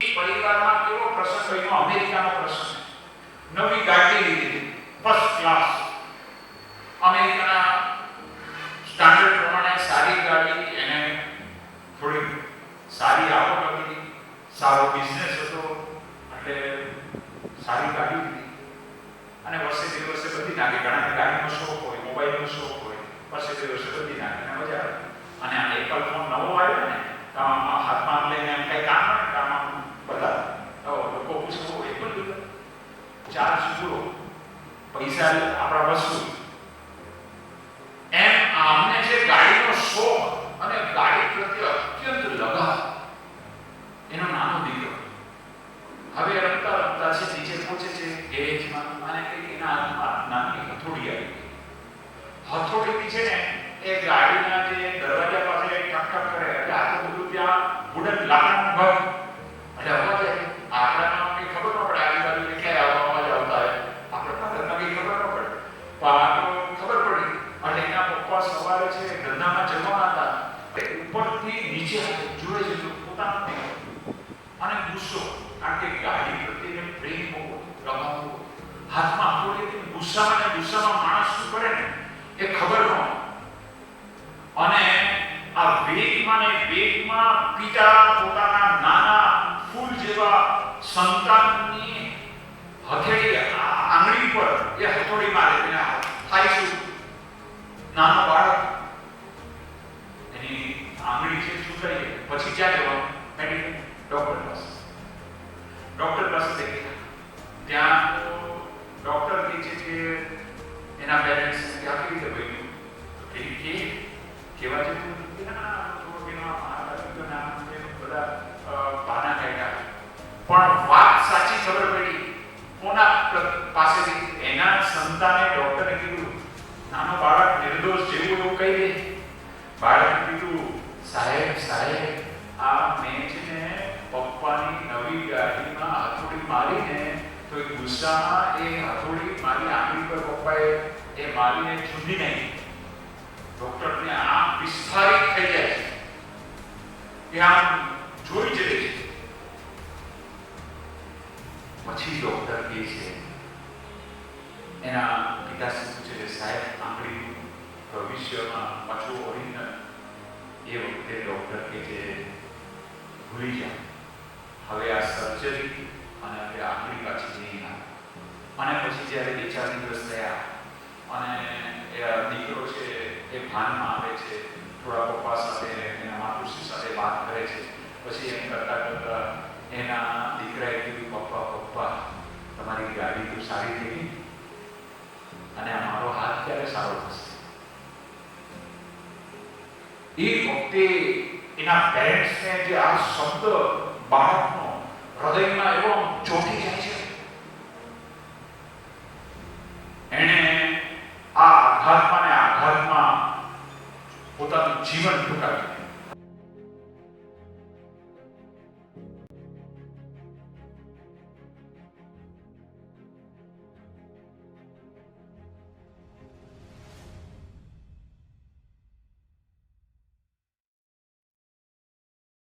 પરિવારમાં કેવો પ્રસંગ બન્યો? અમેરિકાનો પ્રસંગ. નવી ગાડી લીધી, ફર્સ્ટ ક્લાસ, અમેરિકાના સ્ટાન્ડર્ડ પ્રમાણે સારી ગાડી, એને થોડી સારી આવક હતી, સારો બિઝનેસ હતો, એટલે સારી ગાડી લીધી. અને વર્ષે દિવસે બધી નાખે. ઘણા ગાડીનો શોખ હોય, મોબાઈલનો શોખ હોય, વર્ષે દિવસે બધી નાખે ને મજા આવે. અને આ એપલ ફોન નવો આવ્યો ને, હાથમાં લઈને એમ કઈ કામ હોય, કામ બધા લોકો પૂછે એપલ લીધો, ચાર્જ પૂરો, પૈસા આપણા વસ્તુ. એમ આમને જે ગાડીનો શોખ અને ગાડી પ્રત્યે અત્યંત લગાવ, એનો નાનો દીકરો હવે રમતા રમતા છે નીચે પહોંચે છે ગેરેજમાં, અને કંઈક એના હાથમાં નાની હથોડી આવી. હથોડીથી છે ને એ ગાડીના જે દરવાજા પાસે ઠક ઠક કરે, એટલે આ તો બધું ત્યાં વુડન લાકડાનું ઘર, એટલે અવાજ આવે. આપણામાં કંઈ ખબર ન પડે, આજુબાજુ ક્યાંય અવાજ આવતા હોય, આપણે ઘરમાં કંઈ ખબર ન પડે, પણ ખબર પડી. અને એના પપ્પા સવારે છે ધંધામાં જવાના હતા, ઉપરથી નીચે જુએ છે પોતાનો અને ગુસ્સો, કારણ કે ગાડી પ્રત્યે પ્રેમ હોવો, લગાવ હોવો, હાથમાં હથોડી, ગુસ્સામાં માણસ શું કરે ને એ ખબર ન. અને આ વેગમાં પિતા પોતાના નાના ફૂલ જેવા સંતાનની હથેળી આંગળી પર એ હથોડી મારે, એને થાય શું? નાનો બાળક, એની આંગળી છે છૂટાઈ ગઈ. પછી ક્યાં જવાનું? મેડિકલ ડોક્ટર પાસે. ડોક્ટર પાસે ત્યાં ડોક્ટર કહે છે કે એના પેરેન્ટ્સ કેવી રીતે બન્યું? કેવા જેવું બધા બહાના કાઢ્યા, પણ વાત સાચી ખબર પડી. કોના પાસેથી? એના સંતાને ડોક્ટરે કીધું, નાનો બાળક નિર્દોષ જેવું એવું કહી દે. બાળકે કીધું, સાહેબ આ મેં છે ને પપ્પાની નવી ગાડીમાં હથોડી મારીને, તો એ ગુસ્સામાં એ હથોડી મારી આંગળી પર પપ્પાએ એ મારીને છૂટી નાખી. ડોક્ટરને આંખ વિસ્ફારિત થઈ જાય છે, એ આમ જોઈ જ રહે છે. પછી ડોક્ટર કહે છે, એના પિતાશ્રી પૂછે છે, સાહેબ આંગળીનું ભવિષ્યમાં પાછું ઓરિજિનલ? એ વખતે ડોક્ટર કહે છે, ભૂલી જાઓ, હવે આ સર્જરી અને હવે આંગળી પાછી નહીં આવે. અને પછી જ્યારે 2-4 દિવસ થયા અને એ દીકરો છે એ ભાનમાં આવે છે, થોડા પપ્પા સાથે એના માતુશ્રી સાથે વાત કરે છે. પછી એમ કરતા એના દીકરાએ કીધું, પપ્પા તમારી ગાડી તો સારી થઈ ગઈ, અને અમારો હાથ ક્યારે સારો થશે? એ વખતે એના પેરેન્ટ્સને જે આ શબ્દ બાળકનો હૃદયમાં એવો ચોંટી જાય છે. એને આ આઘાતમાં પોતાનું જીવન ટૂંકાવ્યું.